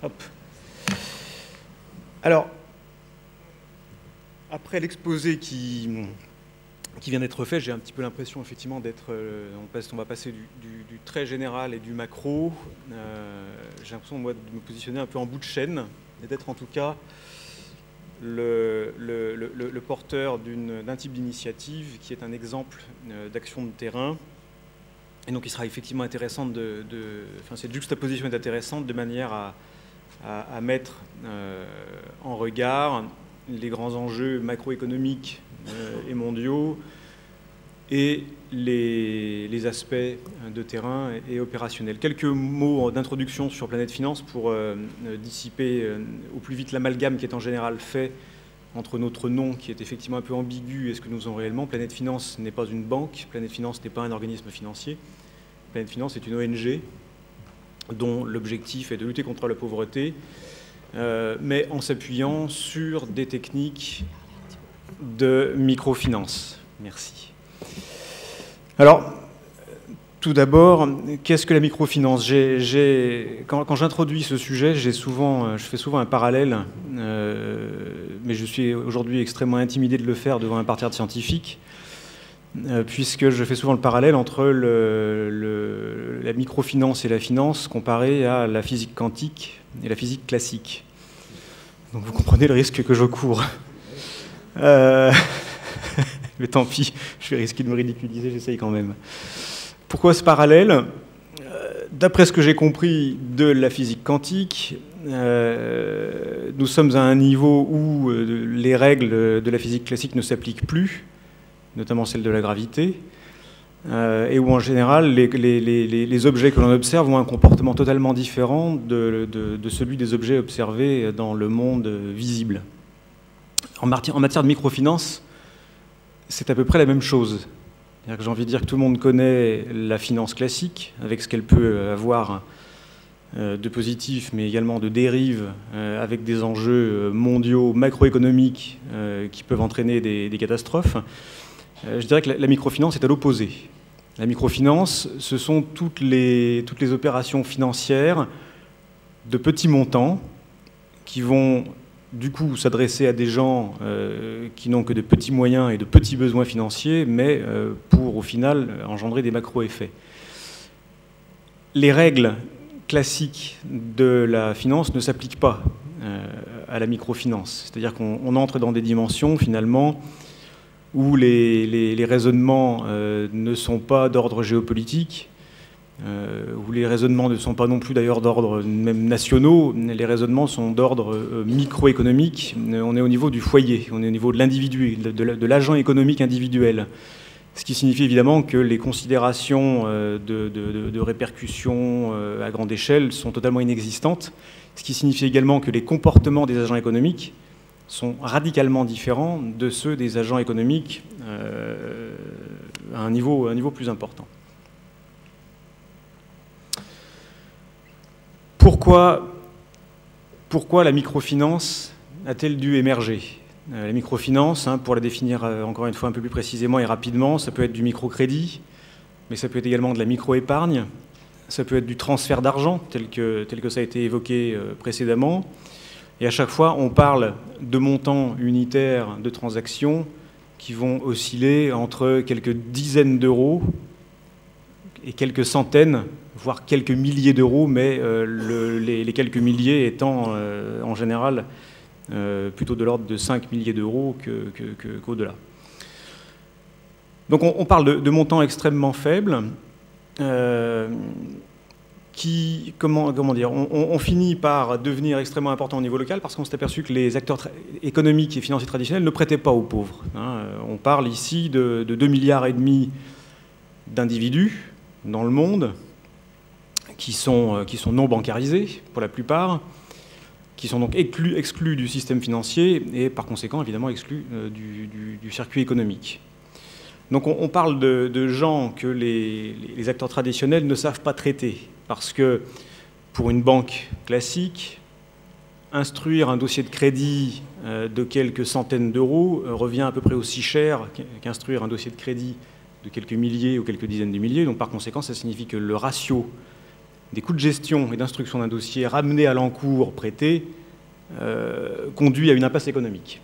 Hop. Alors, après l'exposé qui vient d'être fait, j'ai un petit peu l'impression effectivement d'être... on va passer du très général et du macro. J'ai l'impression moi, de me positionner un peu en bout de chaîne et d'être en tout cas le porteur d'un type d'initiative qui est un exemple d'action de terrain. Et donc il sera effectivement intéressant enfin, cette juxtaposition est intéressante de manière à mettre en regard les grands enjeux macroéconomiques et mondiaux et les aspects de terrain et opérationnels. Quelques mots d'introduction sur Planète Finance pour dissiper au plus vite l'amalgame qui est en général fait entre notre nom, qui est effectivement un peu ambigu, et ce que nous sommes réellement. Planète Finance n'est pas une banque, Planète Finance n'est pas un organisme financier. Planète Finance est une ONG dont l'objectif est de lutter contre la pauvreté, mais en s'appuyant sur des techniques de microfinance. Merci. Alors, tout d'abord, qu'est-ce que la microfinance? Quand j'introduis ce sujet, je fais souvent un parallèle, mais je suis aujourd'hui extrêmement intimidé de le faire devant un parterre de scientifiques, puisque je fais souvent le parallèle entre la microfinance et la finance comparée à la physique quantique et la physique classique. Donc vous comprenez le risque que je cours. Mais tant pis, je vais risquer de me ridiculiser, j'essaye quand même. Pourquoi ce parallèle? D'après ce que j'ai compris de la physique quantique, nous sommes à un niveau où les règles de la physique classique ne s'appliquent plus, notamment celle de la gravité, et où en général les objets que l'on observe ont un comportement totalement différent de celui des objets observés dans le monde visible. En matière de microfinance, c'est à peu près la même chose. J'ai envie de dire que tout le monde connaît la finance classique, avec ce qu'elle peut avoir de positif, mais également de dérives, avec des enjeux mondiaux, macroéconomiques, qui peuvent entraîner des catastrophes. Je dirais que la microfinance est à l'opposé. La microfinance, ce sont toutes les opérations financières de petits montants qui vont du coup s'adresser à des gens qui n'ont que de petits moyens et de petits besoins financiers, mais pour au final engendrer des macro-effets. Les règles classiques de la finance ne s'appliquent pas à la microfinance. C'est-à-dire qu'on entre dans des dimensions finalement où les raisonnements ne sont pas d'ordre géopolitique, où les raisonnements ne sont pas non plus d'ailleurs d'ordre même nationaux, les raisonnements sont d'ordre microéconomique. On est au niveau du foyer, on est au niveau de l'individu, de l'agent économique individuel. Ce qui signifie évidemment que les considérations de répercussions à grande échelle sont totalement inexistantes, ce qui signifie également que les comportements des agents économiques sont radicalement différents de ceux des agents économiques à un niveau plus important. Pourquoi la microfinance a-t-elle dû émerger? La microfinance, pour la définir encore une fois un peu plus précisément et rapidement, ça peut être du microcrédit, mais ça peut être également de la micro-épargne, ça peut être du transfert d'argent, tel que ça a été évoqué précédemment. Et à chaque fois, on parle de montants unitaires de transactions qui vont osciller entre quelques dizaines d'euros et quelques centaines, voire quelques milliers d'euros, mais les quelques milliers étant en général plutôt de l'ordre de 5 milliers d'euros qu'au-delà. Donc on parle de montants extrêmement faibles qui, comment dire, on finit par devenir extrêmement importants au niveau local parce qu'on s'est aperçu que les acteurs économiques et financiers traditionnels ne prêtaient pas aux pauvres. On parle ici de 2,5 milliards d'individus dans le monde qui sont non bancarisés pour la plupart, qui sont donc exclus du système financier et par conséquent évidemment exclus du circuit économique. Donc on parle de gens que les acteurs traditionnels ne savent pas traiter parce que pour une banque classique, instruire un dossier de crédit de quelques centaines d'euros revient à peu près aussi cher qu'instruire un dossier de crédit de quelques milliers ou quelques dizaines de milliers. Donc par conséquent, ça signifie que le ratio des coûts de gestion et d'instruction d'un dossier ramenés à l'encours prêté conduit à une impasse économique.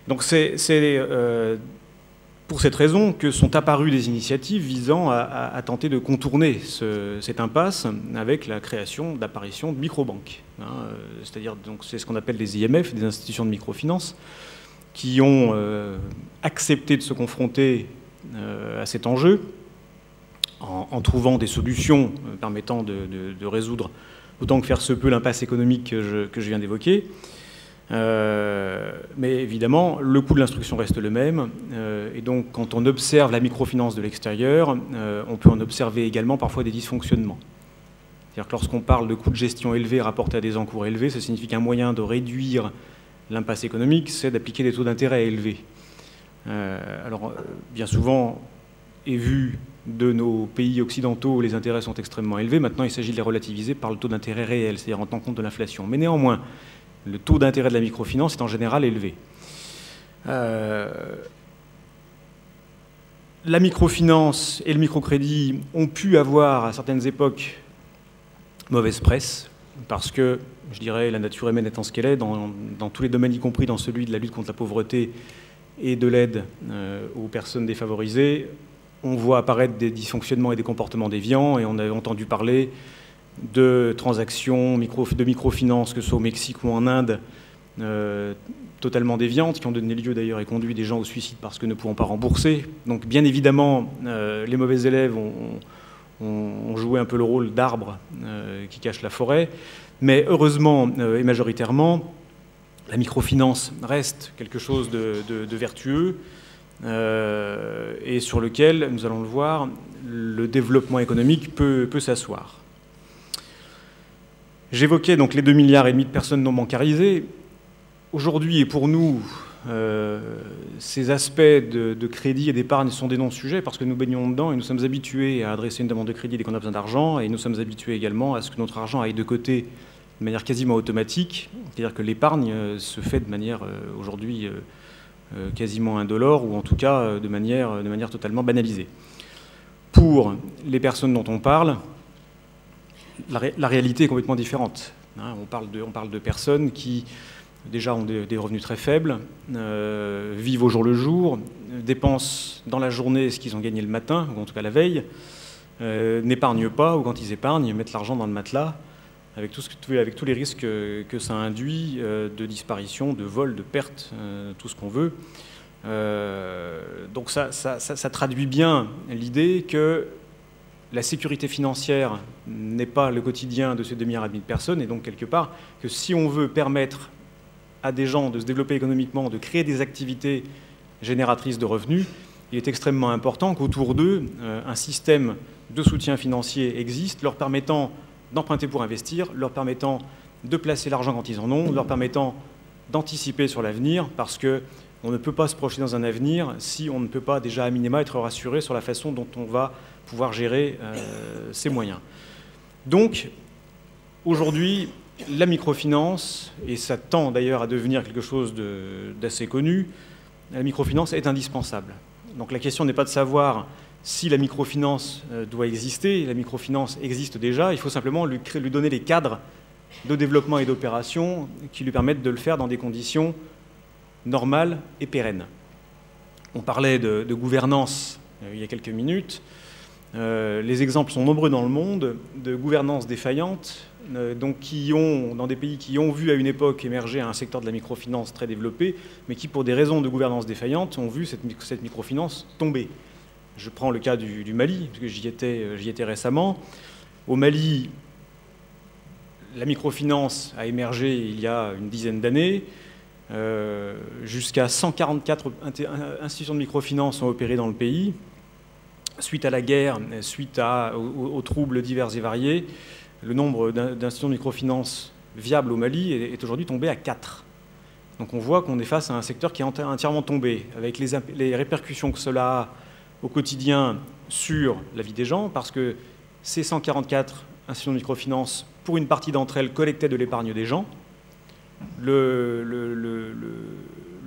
Donc c'est pour cette raison que sont apparues des initiatives visant à tenter de contourner cette impasse avec la création d'apparitions de microbanques. C'est-à-dire, c'est ce qu'on appelle les IMF, des institutions de microfinance, qui ont accepté de se confronter à cet enjeu en trouvant des solutions permettant de résoudre autant que faire se peut l'impasse économique que je viens d'évoquer. Mais évidemment, le coût de l'instruction reste le même. Et donc, quand on observe la microfinance de l'extérieur, on peut en observer également parfois des dysfonctionnements. C'est-à-dire que lorsqu'on parle de coûts de gestion élevés rapportés à des encours élevés, ça signifie qu'un moyen de réduire l'impasse économique, c'est d'appliquer des taux d'intérêt élevés. Alors, bien souvent, et vu de nos pays occidentaux où les intérêts sont extrêmement élevés, maintenant il s'agit de les relativiser par le taux d'intérêt réel, c'est-à-dire en tenant compte de l'inflation. Mais néanmoins, le taux d'intérêt de la microfinance est en général élevé. La microfinance et le microcrédit ont pu avoir à certaines époques mauvaise presse, parce que, je dirais, la nature humaine étant ce qu'elle est, dans tous les domaines, y compris dans celui de la lutte contre la pauvreté et de l'aide aux personnes défavorisées, on voit apparaître des dysfonctionnements et des comportements déviants, et on a entendu parler de transactions de microfinance, que ce soit au Mexique ou en Inde, totalement déviantes, qui ont donné lieu d'ailleurs et conduit des gens au suicide parce que ne pouvant pas rembourser. Donc bien évidemment, les mauvais élèves ont joué un peu le rôle d'arbre qui cache la forêt, mais heureusement et majoritairement, la microfinance reste quelque chose de vertueux et sur lequel, nous allons le voir, le développement économique peut s'asseoir. J'évoquais donc les 2,5 milliards de personnes non bancarisées. Aujourd'hui, et pour nous, ces aspects de crédit et d'épargne sont des non-sujets parce que nous baignons dedans et nous sommes habitués à adresser une demande de crédit dès qu'on a besoin d'argent, et nous sommes habitués également à ce que notre argent aille de côté de manière quasiment automatique, c'est-à-dire que l'épargne se fait de manière aujourd'hui quasiment indolore, ou en tout cas de manière totalement banalisée. Pour les personnes dont on parle, la réalité est complètement différente. On parle de personnes qui déjà ont des revenus très faibles, vivent au jour le jour, dépensent dans la journée ce qu'ils ont gagné le matin, ou en tout cas la veille, n'épargnent pas, ou quand ils épargnent, mettent l'argent dans le matelas, avec tous les risques que ça induit de disparition, de vol, de perte, tout ce qu'on veut. Donc ça traduit bien l'idée que la sécurité financière n'est pas le quotidien de ces 2,5 milliards de personnes, et donc quelque part que si on veut permettre à des gens de se développer économiquement, de créer des activités génératrices de revenus, il est extrêmement important qu'autour d'eux, un système de soutien financier existe, leur permettant d'emprunter pour investir, leur permettant de placer l'argent quand ils en ont, leur permettant d'anticiper sur l'avenir, parce qu'on ne peut pas se projeter dans un avenir si on ne peut pas déjà à minima être rassuré sur la façon dont on va pouvoir gérer ses moyens. Donc, aujourd'hui, la microfinance, et ça tend d'ailleurs à devenir quelque chose d'assez connu, la microfinance est indispensable. Donc la question n'est pas de savoir si la microfinance doit exister, la microfinance existe déjà, il faut simplement lui donner les cadres de développement et d'opération qui lui permettent de le faire dans des conditions normales et pérennes. On parlait de gouvernance il y a quelques minutes. Les exemples sont nombreux dans le monde de gouvernance défaillante, donc dans des pays qui ont vu à une époque émerger un secteur de la microfinance très développé, mais qui, pour des raisons de gouvernance défaillante, ont vu cette microfinance tomber. Je prends le cas du Mali, parce que j'y étais récemment. Au Mali, la microfinance a émergé il y a une dizaine d'années. Jusqu'à 144 institutions de microfinance ont opéré dans le pays. Suite à la guerre, suite aux troubles divers et variés, le nombre d'institutions de microfinance viables au Mali est aujourd'hui tombé à 4. Donc on voit qu'on est face à un secteur qui est entièrement tombé, avec les répercussions que cela a au quotidien sur la vie des gens, parce que ces 144 institutions de microfinance, pour une partie d'entre elles, collectaient de l'épargne des gens. Le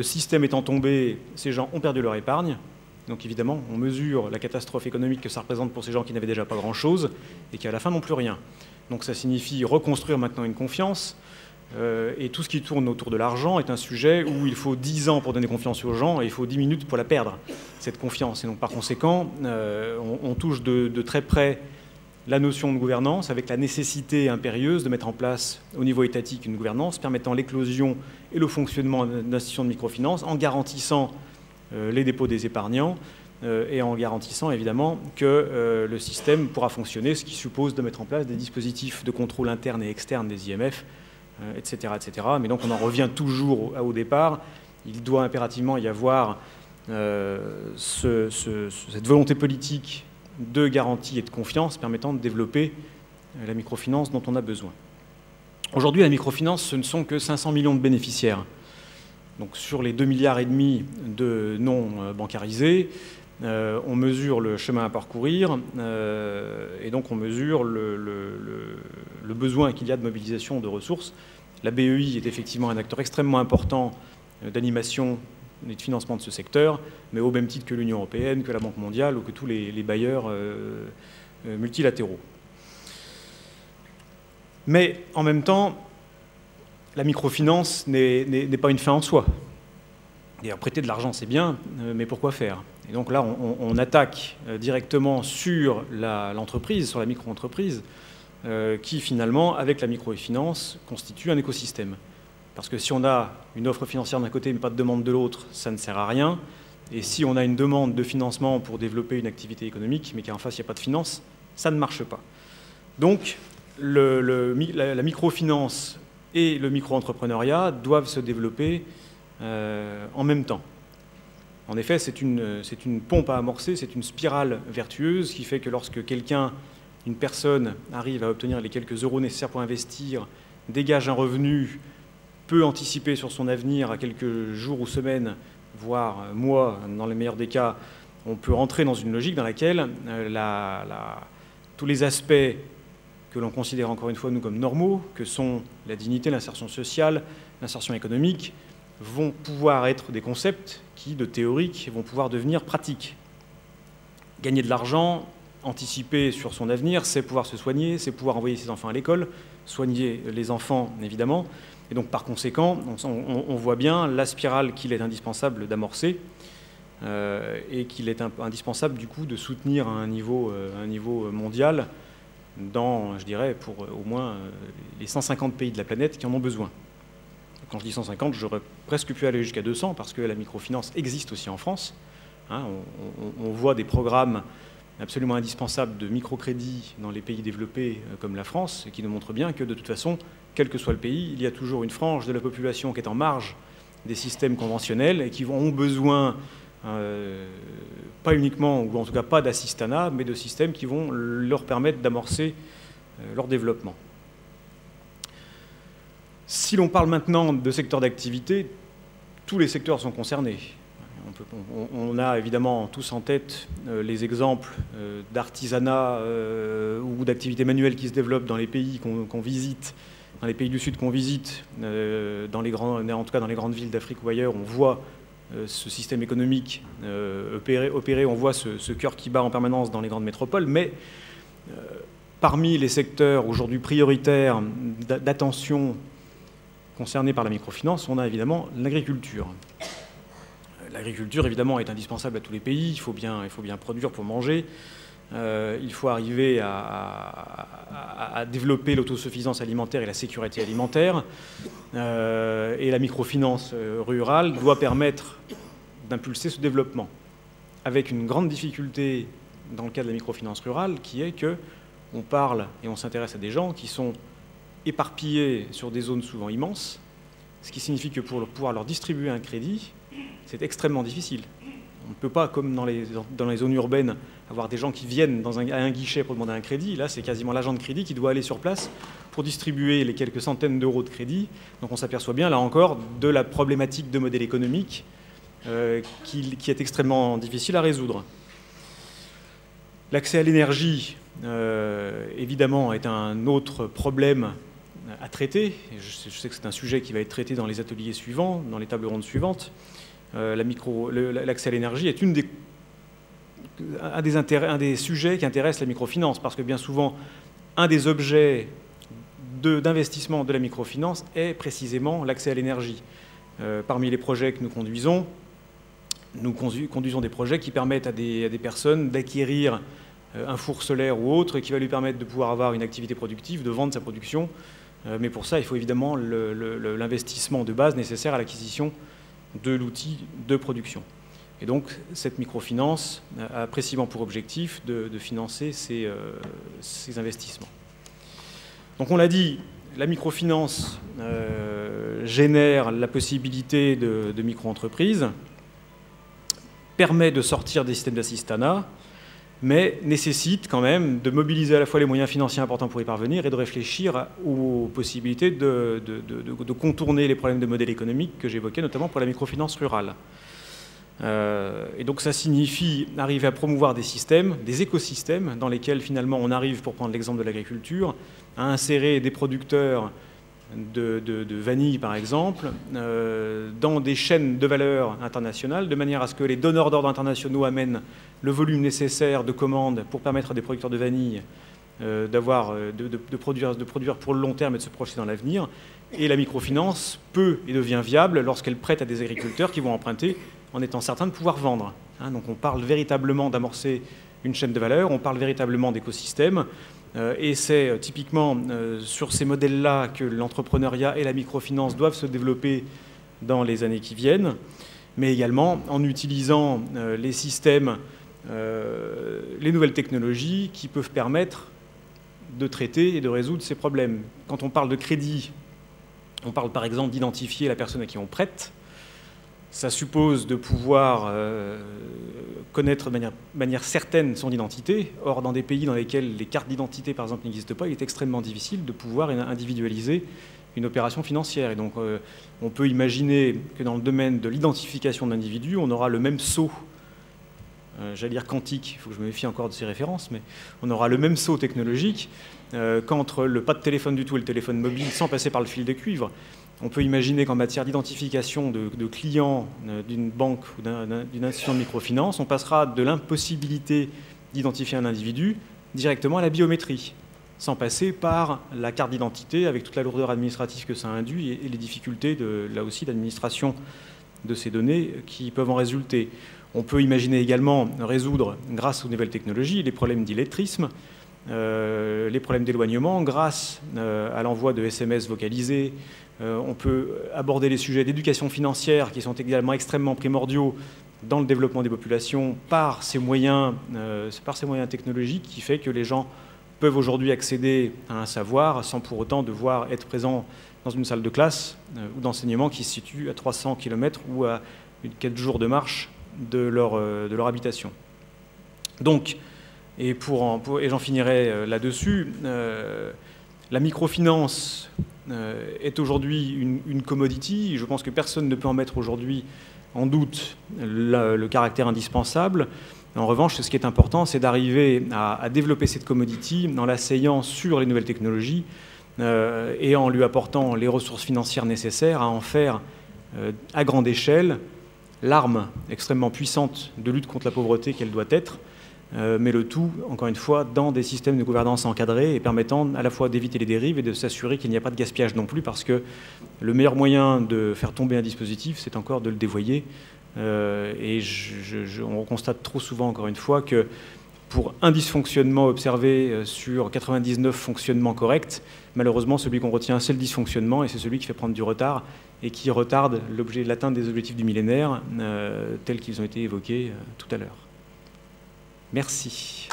système étant tombé, ces gens ont perdu leur épargne, Donc évidemment, on mesure la catastrophe économique que ça représente pour ces gens qui n'avaient déjà pas grand-chose et qui à la fin n'ont plus rien. Donc ça signifie reconstruire maintenant une confiance. Et tout ce qui tourne autour de l'argent est un sujet où il faut 10 ans pour donner confiance aux gens et il faut 10 minutes pour la perdre, cette confiance. Et donc par conséquent, on touche de très près la notion de gouvernance avec la nécessité impérieuse de mettre en place au niveau étatique une gouvernance permettant l'éclosion et le fonctionnement d'institutions de microfinance en garantissant les dépôts des épargnants et en garantissant évidemment que le système pourra fonctionner, ce qui suppose de mettre en place des dispositifs de contrôle interne et externe des IMF, etc., etc. Mais donc on en revient toujours au départ. Il doit impérativement y avoir cette volonté politique de garantie et de confiance permettant de développer la microfinance dont on a besoin. Aujourd'hui, la microfinance, ce ne sont que 500 millions de bénéficiaires. Donc sur les 2,5 milliards de non bancarisés, on mesure le chemin à parcourir et donc on mesure le besoin qu'il y a de mobilisation de ressources. La BEI est effectivement un acteur extrêmement important d'animation et de financement de ce secteur, mais au même titre que l'Union européenne, que la Banque mondiale ou que tous les bailleurs multilatéraux. Mais en même temps, la microfinance n'est pas une fin en soi. Et prêter de l'argent, c'est bien, mais pourquoi faire? Et donc là, on attaque directement sur l'entreprise, sur la micro-entreprise, qui finalement, avec la microfinance, constitue un écosystème. Parce que si on a une offre financière d'un côté mais pas de demande de l'autre, ça ne sert à rien. Et si on a une demande de financement pour développer une activité économique, mais qu'en face il n'y a pas de finance, ça ne marche pas. Donc la microfinance et le micro-entrepreneuriat doivent se développer en même temps. En effet, c'est une pompe à amorcer, c'est une spirale vertueuse qui fait que lorsque une personne arrive à obtenir les quelques euros nécessaires pour investir, dégage un revenu, peut anticiper sur son avenir à quelques jours ou semaines, voire mois, dans les meilleurs des cas, on peut entrer dans une logique dans laquelle tous les aspects que l'on considère encore une fois nous comme normaux, que sont la dignité, l'insertion sociale, l'insertion économique, vont pouvoir être des concepts qui, de théoriques, vont pouvoir devenir pratiques. Gagner de l'argent, anticiper sur son avenir, c'est pouvoir se soigner, c'est pouvoir envoyer ses enfants à l'école, soigner les enfants évidemment. Et donc par conséquent, on voit bien la spirale qu'il est indispensable d'amorcer et qu'il est indispensable du coup de soutenir à un niveau mondial je dirais, pour au moins les 150 pays de la planète qui en ont besoin. Quand je dis 150, j'aurais presque pu aller jusqu'à 200 parce que la microfinance existe aussi en France. Hein, on voit des programmes absolument indispensables de microcrédit dans les pays développés comme la France et qui nous montrent bien que de toute façon, quel que soit le pays, il y a toujours une frange de la population qui est en marge des systèmes conventionnels et qui ont besoin, pas uniquement, ou en tout cas pas d'assistanat, mais de systèmes qui vont leur permettre d'amorcer leur développement. Si l'on parle maintenant de secteurs d'activité, tous les secteurs sont concernés. On a évidemment tous en tête les exemples d'artisanat ou d'activités manuelles qui se développent dans les pays qu'on visite, dans les pays du Sud qu'on visite, en tout cas dans les grandes villes d'Afrique ou ailleurs, on voit ce système économique opérer, on voit ce cœur qui bat en permanence dans les grandes métropoles, mais parmi les secteurs aujourd'hui prioritaires d'attention concernés par la microfinance, on a évidemment l'agriculture. L'agriculture, évidemment, est indispensable à tous les pays. Il faut bien produire pour manger. Il faut arriver à développer l'autosuffisance alimentaire et la sécurité alimentaire. Et la microfinance rurale doit permettre d'impulser ce développement. Avec une grande difficulté dans le cas de la microfinance rurale, qui est qu'on parle et on s'intéresse à des gens qui sont éparpillés sur des zones souvent immenses, ce qui signifie que pour pouvoir leur distribuer un crédit, c'est extrêmement difficile. On ne peut pas, comme dans les zones urbaines, avoir des gens qui viennent à un guichet pour demander un crédit. Là, c'est quasiment l'agent de crédit qui doit aller sur place pour distribuer les quelques centaines d'euros de crédit. Donc on s'aperçoit bien, là encore, de la problématique de modèle économique qui est extrêmement difficile à résoudre. L'accès à l'énergie, évidemment, est un autre problème à traiter. Je sais que c'est un sujet qui va être traité dans les ateliers suivants, dans les tables rondes suivantes. L'accès à l'énergie est une des un des sujets qui intéresse la microfinance, parce que bien souvent, un des objets d'investissement de la microfinance est précisément l'accès à l'énergie. Parmi les projets que nous conduisons des projets qui permettent à des personnes d'acquérir un four solaire ou autre, qui va lui permettre de pouvoir avoir une activité productive, de vendre sa production. Mais pour ça, il faut évidemment l'investissement de base nécessaire à l'acquisition de l'outil de production. Et donc, cette microfinance a précisément pour objectif de financer ces investissements. Donc, on l'a dit, la microfinance génère la possibilité de micro-entreprises, permet de sortir des systèmes d'assistanat, mais nécessite quand même de mobiliser à la fois les moyens financiers importants pour y parvenir et de réfléchir aux possibilités de contourner les problèmes de modèle économique que j'évoquais, notamment pour la microfinance rurale. Et donc ça signifie arriver à promouvoir des systèmes, des écosystèmes, dans lesquels finalement on arrive, pour prendre l'exemple de l'agriculture, à insérer des producteurs de vanille, par exemple, dans des chaînes de valeur internationales, de manière à ce que les donneurs d'ordre internationaux amènent le volume nécessaire de commandes pour permettre à des producteurs de vanille de produire pour le long terme et de se projeter dans l'avenir. Et la microfinance peut et devient viable lorsqu'elle prête à des agriculteurs qui vont emprunter en étant certains de pouvoir vendre. Donc on parle véritablement d'amorcer une chaîne de valeur, on parle véritablement d'écosystème. Et c'est typiquement sur ces modèles-là que l'entrepreneuriat et la microfinance doivent se développer dans les années qui viennent, mais également en utilisant les systèmes, les nouvelles technologies qui peuvent permettre de traiter et de résoudre ces problèmes. Quand on parle de crédit, on parle par exemple d'identifier la personne à qui on prête. Ça suppose de pouvoir connaître de manière certaine son identité. Or, dans des pays dans lesquels les cartes d'identité, par exemple, n'existent pas, il est extrêmement difficile de pouvoir individualiser une opération financière. Et donc, on peut imaginer que dans le domaine de l'identification d'individus, on aura le même saut, j'allais dire quantique, il faut que je me méfie encore de ces références, mais on aura le même saut technologique qu'entre le pas de téléphone du tout et le téléphone mobile sans passer par le fil de cuivre. On peut imaginer qu'en matière d'identification de clients d'une banque ou d'une institution de microfinance, on passera de l'impossibilité d'identifier un individu directement à la biométrie, sans passer par la carte d'identité avec toute la lourdeur administrative que ça induit et les difficultés, là aussi, d'administration de ces données qui peuvent en résulter. On peut imaginer également résoudre, grâce aux nouvelles technologies, les problèmes d'illettrisme, les problèmes d'éloignement grâce à l'envoi de SMS vocalisés. On peut aborder les sujets d'éducation financière qui sont également extrêmement primordiaux dans le développement des populations par ces moyens technologiques qui fait que les gens peuvent aujourd'hui accéder à un savoir sans pour autant devoir être présents dans une salle de classe ou d'enseignement qui se situe à 300 km ou à 4 jours de marche de leur habitation. Donc, et j'en finirai là-dessus, la microfinance est aujourd'hui une commodity. Je pense que personne ne peut en mettre aujourd'hui en doute le caractère indispensable. En revanche, ce qui est important, c'est d'arriver à développer cette commodity en l'asseyant sur les nouvelles technologies et en lui apportant les ressources financières nécessaires à en faire à grande échelle l'arme extrêmement puissante de lutte contre la pauvreté qu'elle doit être, mais le tout, encore une fois, dans des systèmes de gouvernance encadrés et permettant à la fois d'éviter les dérives et de s'assurer qu'il n'y a pas de gaspillage non plus, parce que le meilleur moyen de faire tomber un dispositif, c'est encore de le dévoyer. Et on constate trop souvent, encore une fois, que pour un dysfonctionnement observé sur 99 fonctionnements corrects, malheureusement, celui qu'on retient, c'est le dysfonctionnement, et c'est celui qui fait prendre du retard et qui retarde l'atteinte des objectifs du millénaire, tels qu'ils ont été évoqués tout à l'heure. Merci.